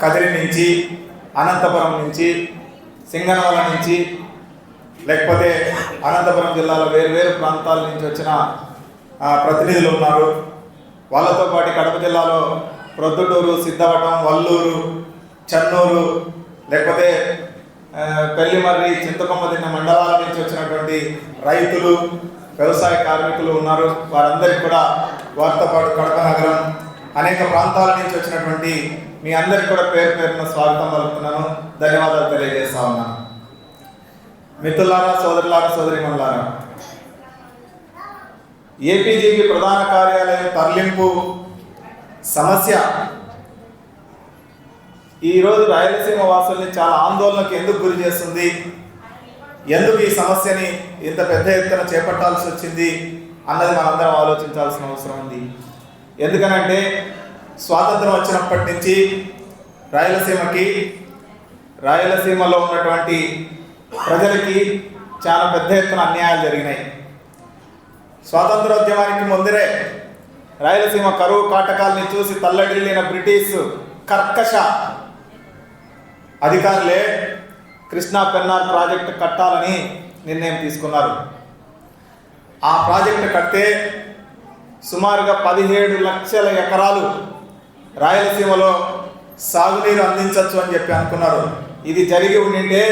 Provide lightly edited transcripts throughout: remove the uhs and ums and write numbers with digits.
కదిరి నుంచి, అనంతపురం నుంచి, సింగనమల నుంచి, లేకపోతే అనంతపురం జిల్లాలో వేరు ప్రాంతాల నుంచి వచ్చిన ప్రతినిధులు ఉన్నారు. వాళ్ళతో పాటు కడప జిల్లాలో ప్రొద్దుటూరు, సిద్ధవటం, వల్లూరు, చెన్నూరు, లేకపోతే పెళ్లిమర్రి, చింతకొమ్మదిన్న మండలాల నుంచి వచ్చినటువంటి రైతులు, వ్యవసాయ కార్మికులు ఉన్నారు. వారందరికీ కూడా వారితో పాటు కడప నగరం అనేక ప్రాంతాల నుంచి వచ్చినటువంటి మీ అందరికీ కూడా పేరు పేరున స్వాగతం పలుకుతున్నాను, ధన్యవాదాలు తెలియజేస్తా ఉన్నాను. మిత్రులారా, సోదరులారా, సోదరీమణులారా, ఏపీజీపీ ప్రధాన కార్యాలయం తరలింపు సమస్య ఈరోజు రాయలసీమ వాసుల్ని చాలా ఆందోళనకు ఎందుకు గురి చేస్తుంది, ఎందుకు ఈ సమస్యని ఇంత పెద్ద ఎత్తున చేపట్టాల్సి వచ్చింది అన్నది మనందరం ఆలోచించాల్సిన అవసరం ఉంది. ఎందుకనంటే స్వాతంత్రం వచ్చినప్పటి నుంచి రాయలసీమలో ఉన్నటువంటి ప్రజలకి చాలా పెద్ద ఎత్తున అన్యాయాలు జరిగినాయి. స్వాతంత్రోద్యమానికి ముందరే రాయలసీమ కరువు కాటకాలని చూసి తల్లడిల్లిన బ్రిటిష్ కర్కశ అధికారులే కృష్ణా పెన్నార్ ప్రాజెక్టు కట్టాలని నిర్ణయం తీసుకున్నారు. ఆ ప్రాజెక్టు కడితే సుమారుగా 17 లక్షల ఎకరాలు రాయలసీమలో సాగునీరు అందించవచ్చు అని చెప్పి అనుకున్నారు. ఇది జరిగి ఉండింటే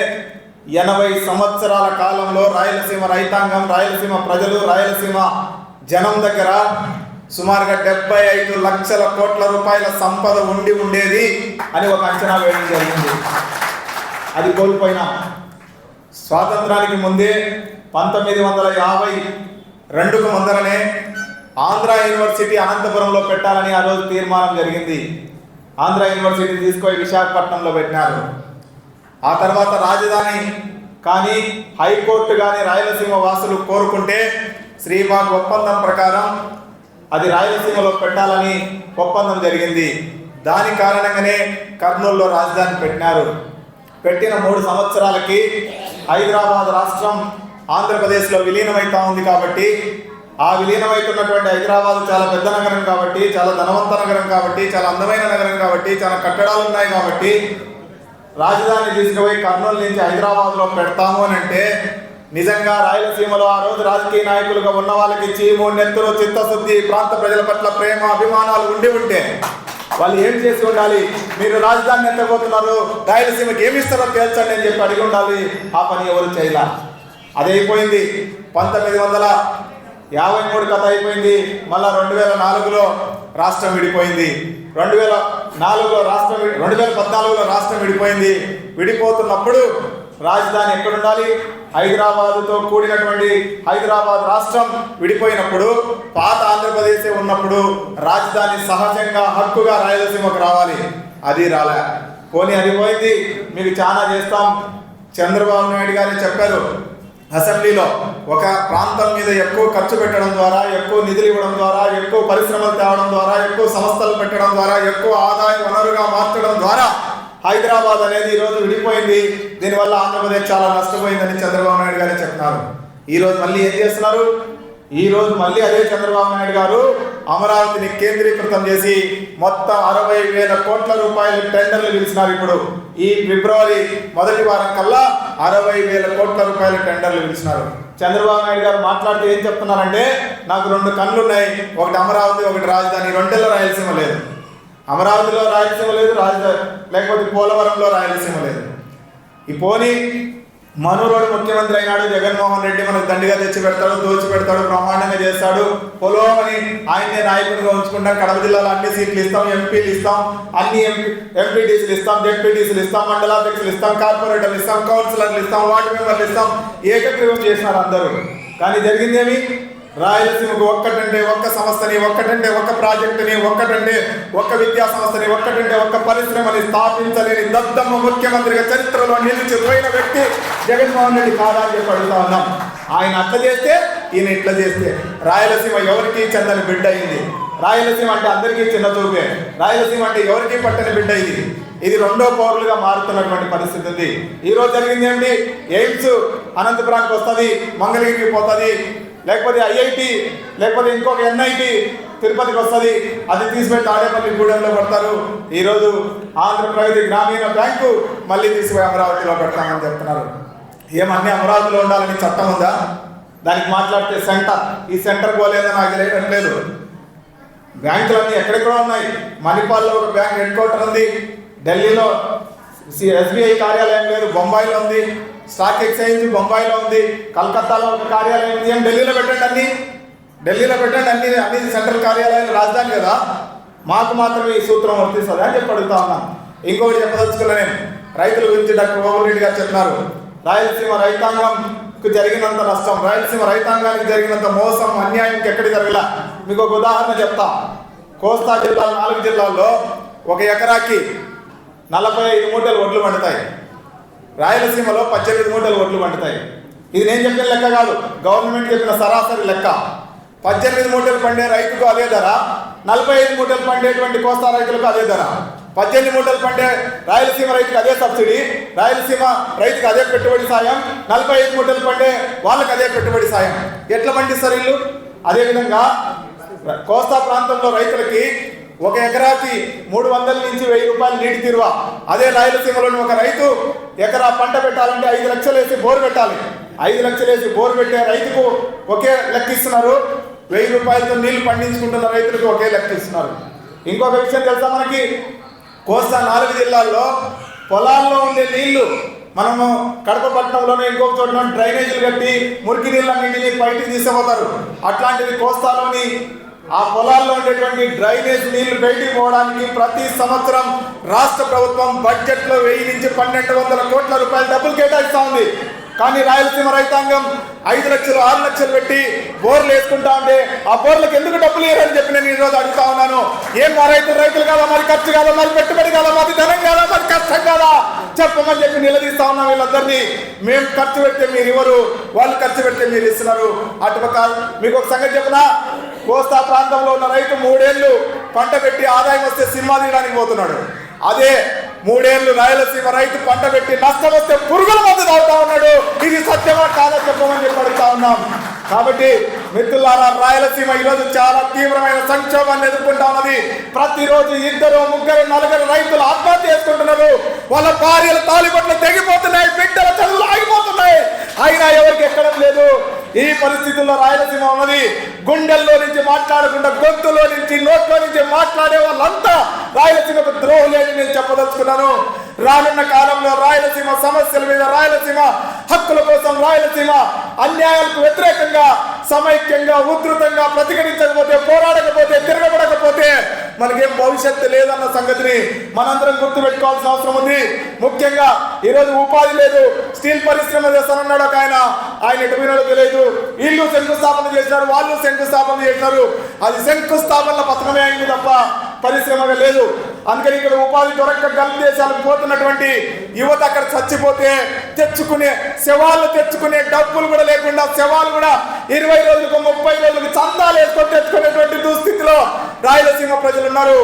80 సంవత్సరాల కాలంలో రాయలసీమ రైతాంగం, రాయలసీమ ప్రజలు, రాయలసీమ జనం దగ్గర సుమారుగా 75 లక్షల కోట్ల రూపాయల సంపద ఉండేది అని ఒక అంచనా వేయడం జరిగింది. అది కోల్పోయినాం. స్వాతంత్రానికి ముందే 1952కు ముందరనే ఆంధ్ర యూనివర్సిటీ అనంతపురంలో పెట్టాలని ఆ రోజు తీర్మానం జరిగింది. ఆంధ్ర యూనివర్సిటీ తీసుకొని విశాఖపట్నంలో పెట్టినారు. ఆ తర్వాత రాజధాని కానీ, హైకోర్టు కానీ రాయలసీమ వాసులు కోరుకుంటే శ్రీబాగ్ ఒప్పందం ప్రకారం అది రాయలసీమలో పెట్టాలని ఒప్పందం జరిగింది. దాని కారణంగానే కర్నూలులో రాజధాని పెట్టినారు. పెట్టిన 3 సంవత్సరాలకి హైదరాబాద్ రాష్ట్రం ఆంధ్రప్రదేశ్లో విలీనమవుతా ఉంది. కాబట్టి ఆ విలీనమవుతున్నటువంటి హైదరాబాద్ చాలా పెద్ద నగరం కాబట్టి, చాలా ధనవంత నగరం కాబట్టి, చాలా అందమైన నగరం కాబట్టి, చాలా కట్టడాలు ఉన్నాయి కాబట్టి రాజధాని తీసుకుపోయి కర్నూలు నుంచి హైదరాబాద్లో పెడతాము అని అంటే నిజంగా రాయలసీమలో ఆ రోజు రాజకీయ నాయకులుగా ఉన్న వాళ్ళకి చీము, నెత్తురు, చిత్తశుద్ధి, ప్రాంత ప్రజల పట్ల ప్రేమ, అభిమానాలు ఉంటే వాళ్ళు ఏం చేసి ఉండాలి? మీరు రాజధాని ఎత్తపోతున్నారు, రాయలసీమకి ఏమి ఇస్తారో తేల్చండి అని చెప్పి అడిగి ఉండాలి. ఆ పని ఎవరు చేయలే. అది అయిపోయింది. 1953 కథ అయిపోయింది. మళ్ళా 2004లో రాష్ట్రం విడిపోయింది. 2014లో రాష్ట్రం విడిపోయింది. విడిపోతున్నప్పుడు రాజధాని ఎక్కడుండాలి? హైదరాబాదుతో కూడినటువంటి హైదరాబాద్ రాష్ట్రం విడిపోయినప్పుడు పాత ఆంధ్రప్రదేశ్ ఉన్నప్పుడు రాజధాని సహజంగా హక్కుగా రాయలసీమకు రావాలి. అది రాలే. పోనీ అది పోయింది, మీకు చాలా చేస్తాం. చంద్రబాబు నాయుడు గారే చెప్పారు అసెంబ్లీలో, ఒక ప్రాంతం మీద ఎక్కువ ఖర్చు పెట్టడం ద్వారా, ఎక్కువ నిధులు ఇవ్వడం ద్వారా, ఎక్కువ పరిశ్రమలు తేవడం ద్వారా, ఎక్కువ సంస్థలు పెట్టడం ద్వారా, ఎక్కువ ఆదాయ వనరుగా మార్చడం ద్వారా హైదరాబాద్ అనేది ఈరోజు విడిపోయింది. దీనివల్ల ఆంధ్రప్రదేశ్ చాలా నష్టపోయిందని చంద్రబాబు నాయుడు గారే చెప్తున్నారు. ఈరోజు మళ్ళీ ఏం చేస్తున్నారు? ఈరోజు మళ్ళీ అదే చంద్రబాబు నాయుడు గారు అమరావతిని కేంద్రీకృతం చేసి మొత్తం 60,000 కోట్ల రూపాయలు టెండర్లు పిలిచినారు. ఇప్పుడు ఈ ఫిబ్రవరి మొదటి వారం కల్లా 60,000 కోట్ల రూపాయల టెండర్లు పిలిచినారు. చంద్రబాబు నాయుడు గారు మాట్లాడితే ఏం చెప్తున్నారంటే, నాకు 2 కళ్ళు ఉన్నాయి, ఒకటి అమరావతి, ఒకటి రాజధాని. 2లో రాయలసీమ లేదు. అమరావతిలో రాయలసీమ లేదు, లేకపోతే పోలవరంలో రాయలసీమ లేదు. ఈ పోనీ మనూరోడు ముఖ్యమంత్రి అయినాడు జగన్మోహన్ రెడ్డి, మనకు దండిగా తెచ్చి పెడతాడు, దోచి పెడతాడు, బ్రహ్మాండంగా చేస్తాడు. పొలోమని ఆయన్నే నాయకుడిగా ఉంచుకుంటాం. కడప జిల్లాలో అన్ని సీట్లు ఇస్తాం, ఎంపీలు ఇస్తాం, అన్ని ఎంపీటీసీలు ఇస్తాం, జెడ్పీటీసీలు ఇస్తాం, మండలాధ్యక్షులు ఇస్తాం, కార్పొరేటర్లు ఇస్తాం, కౌన్సిలర్లు ఇస్తాం, వార్డు మెంబర్లు ఇస్తాం. ఏకగ్రీవం చేసినారు అందరూ. కానీ జరిగిందేమి? రాయలసీమకు ఒక్కటంటే ఒక్క సంస్థని, ఒక్కటంటే ఒక్క ప్రాజెక్టుని, ఒక్కటంటే ఒక్క విద్యా సంస్థని, ఒక్కటంటే ఒక్క పరిశ్రమని స్థాపించలేని దద్దమ్మ ముఖ్యమంత్రిగా చరిత్రలో నిలిచిపోయిన వ్యక్తి జగన్మోహన్ రెడ్డి కాదా అని చెప్పి అడుగుతా ఉన్నాం. ఆయన అట్లా చేస్తే, ఈయన ఇట్లా చేస్తే రాయలసీమ ఎవరికి చెందని బిడ్డ అయింది. రాయలసీమ అంటే అందరికీ చిన్న చూపే. రాయలసీమ అంటే ఎవరికి పట్టని బిడ్డ ఇది. ఇది 2వ పౌరులుగా మారుతున్నటువంటి పరిస్థితి ఉంది. ఈరోజు జరిగింది ఏంటి? ఎయిమ్స్ అనంతపురానికి వస్తుంది, మంగళగిరికి పోతుంది, లేకపోతే ఐఐటి, లేకపోతే ఇంకొక NIT తిరుపతికి వస్తుంది, అది తీసిపోయి తాడేపల్లి గూడెంలో పెడతారు. ఈరోజు ఆంధ్రప్రదేశ్ గ్రామీణ బ్యాంకు మళ్ళీ తీసిపోయి అమరావతిలో పెడతామని చెప్తున్నారు. ఏమన్నీ అమరావతిలో ఉండాలని చట్టం ఉందా? దానికి మాట్లాడితే సెంటర్, ఈ సెంటర్ పోలేదో నాకు లేదు. బ్యాంకులన్నీ ఎక్కడెక్కడో ఉన్నాయి. మణిపాల్లో ఒక బ్యాంక్ హెడ్ క్వార్టర్ ఉంది, ఢిల్లీలో SBI కార్యాలయం లేదు, బొంబాయిలో ఉంది. స్టాక్ ఎక్స్చేంజ్ బొంబాయిలో ఉంది, కలకత్తాలో ఒక కార్యాలయం ఉంది. ఏం ఢిల్లీలో పెట్టండి, అన్ని సెంట్రల్ కార్యాలయాలు రాజధాని కదా, మాకు మాత్రం ఈ సూత్రం వర్తిస్తుంది అని చెప్పి అడుగుతా ఉన్నాను. ఇంకొకటి చెప్పదలుచుకున్నా నేను, రైతుల గురించి డాక్టర్ ఓబుల్ రెడ్డి గారు చెప్పినారు. రాయలసీమ రైతాంగంకు జరిగినంత నష్టం, రాయలసీమ రైతాంగానికి జరిగినంత మోసం, అన్యాయం ఎక్కడి జరగల. మీకు ఒక ఉదాహరణ చెప్తా. కోస్తా జిల్లాలో 4 జిల్లాల్లో ఒక ఎకరాకి 45 మూటలు వడ్లు పండుతాయి. రాయలసీమలో 18 మూటలు వడ్లు పండుతాయి. ఇది నేను చెప్పిన లెక్క కాదు, గవర్నమెంట్ చెప్పిన సరాసరి లెక్క. 18 మూటలు పండే రైతుకు అదే ధర, 45 మూటలు పండేటువంటి కోస్తా రైతులకు అదే ధర. 18 మూటలు పండే రాయలసీమ రైతుకి అదే సబ్సిడీ, రాయలసీమ రైతుకి అదే పెట్టుబడి సాయం, 45 మూటలు పండే వాళ్ళకి అదే పెట్టుబడి సాయం. ఎట్లా పండిస్తారు వీళ్ళు? అదేవిధంగా కోస్తా ప్రాంతంలో రైతులకి ఒక ఎకరాకి 300 నుంచి 1000 రూపాయలు నీటి తీరువ. అదే రాయలసీమలోని ఒక రైతు ఎకరా పంట పెట్టాలంటే 5 లక్షలు వేసి బోరు పెట్టాలి. 5 లక్షలు వేసి బోరు పెట్టే రైతుకు ఒకే లెక్క ఇస్తున్నారు, 1000 రూపాయలతో నీళ్లు పండించుకుంటున్న రైతులకు ఒకే లెక్క ఇస్తున్నారు. ఇంకొక విషయం తెలుసా మనకి, కోస్తా 4 జిల్లాల్లో పొలాల్లో ఉండే నీళ్లు మనము కడప పట్టణంలోనే ఇంకొక చోట డ్రైనేజీలు కట్టి మురికి నీళ్ళన్నింటినీ బయటికి తీసుకుపోతారు. అట్లాంటిది కోస్తాలోని ఆ పొలాల్లో ఉండేటువంటి డ్రైనేజ్ నీళ్లు బయటికి పోవడానికి ప్రతి సంవత్సరం రాష్ట్ర ప్రభుత్వం బడ్జెట్లో 1000 నుంచి 1200 కోట్ల రూపాయలు డబ్బులు కేటాయిస్తూ ఉంది. కానీ రాయలసీమ రైతాంగం 5 లక్షలు 6 లక్షలు పెట్టి బోర్లు వేసుకుంటా ఉంటే ఆ బోర్లకు ఎందుకు డబ్బులు ఇవ్వరని చెప్పి నేను ఈరోజు అడుగుతా ఉన్నాను. ఏం మా రైతులు కాదా, మరి ఖర్చు కాదా, మరి పెట్టుబడి కాదా, మరి ధనం కాదా, మరి కష్టం కాదా చెప్పమని చెప్పి నిలదీస్తా ఉన్నాం వీళ్ళందరినీ. మేము ఖర్చు పెడితే మీరు ఇవ్వరు, వాళ్ళు ఖర్చు పెడితే మీరు ఇస్తున్నారు. అటుపక్క మీకు ఒక సంగతి చెప్పినా, కోస్తా ప్రాంతంలో ఉన్న రైతు 3 ఏళ్ళు పంట పెట్టి ఆదాయం వస్తే సినిమా తీయడానికి పోతున్నాడు. అదే 3 ఏళ్ళు రాయలసీమ రైతు పంట పెట్టి నష్టం వస్తే పురుగుల మందు తాగుతా ఉన్నాడు. ఇది సత్యమా కాదా చెప్పమని చెప్పి అడుగుతా ఉన్నాం. కాబట్టి మిత్రులారా, రాయలసీమ ఈరోజు చాలా తీవ్రమైన సంక్షోభాన్ని ఎదుర్కొంటా ఉన్నది. ప్రతిరోజు 2, 3, 4 రైతులు ఆత్మహత్య చేసుకుంటున్నారు. వాళ్ళ భార్యల తాలిబొట్లు తెగిపోతున్నాయి, బిడ్డల చదువులు ఆగిపోతున్నాయి. అయినా ఎవరికి ఎక్కడం లేదు. ఈ పరిస్థితుల్లో రాయలసీమ ఉన్నది. గుండెల్లో నుంచి మాట్లాడకుండా గొంతులో నుంచి నోట్లో నుంచి మాట్లాడే వాళ్ళంతా రాయలసీమకు ద్రోహులేని నేను చెప్పదలుచుకున్నాను. రానున్న కాలంలో రాయలసీమ సమస్యల మీద, రాయలసీమ హక్కుల కోసం, రాయలసీమ అన్యాయాలకు వ్యతిరేకంగా సమైక్యంగా ఉధృతంగా ప్రతిఘటించకపోతే, పోరాడకపోతే, తిరగబడకపోతే మనకేం భవిష్యత్తు లేదన్న సంగతిని మనందరం గుర్తుపెట్టుకోవాల్సిన అవసరం ఉంది. ముఖ్యంగా ఈరోజు ఉపాధి లేదు, స్టీల్ పరిశ్రమ చేస్తానన్నాడు ఒక ఆయన ఎటు పోయినాడో తెలియదు. వీళ్ళు శంకుస్థాపన చేసినారు, వాళ్ళు శంకుస్థాపన చేసినారు. అది శంకుస్థాపనల పథకమే అయింది తప్ప పరిశ్రమగా లేదు. అందుకని ఇక్కడ ఉపాధి దొరక్క గల్ఫ్ దేశాలకు పోతున్నటువంటి యువత అక్కడ చచ్చిపోతే శవాలు తెచ్చుకునే డబ్బులు కూడా లేకుండా, శవాలు కూడా 20 రోజులకు 30 రోజులకు చందాలు వేసుకొని తెచ్చుకునేటువంటి దుస్థితిలో రాయలసీమ ప్రజలు ఉన్నారు.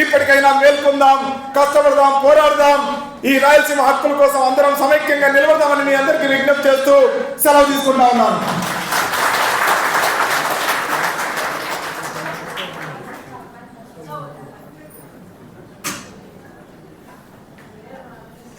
ఇప్పటికైనా మేల్కొందాం, కష్టపడదాం, పోరాడదాం. ఈ రాయలసీమ హక్కుల కోసం అందరం సమైక్యంగా నిలబడదామని మీ అందరికీ విజ్ఞప్తి చేస్తూ సెలవు తీసుకుంటా ఉన్నాను.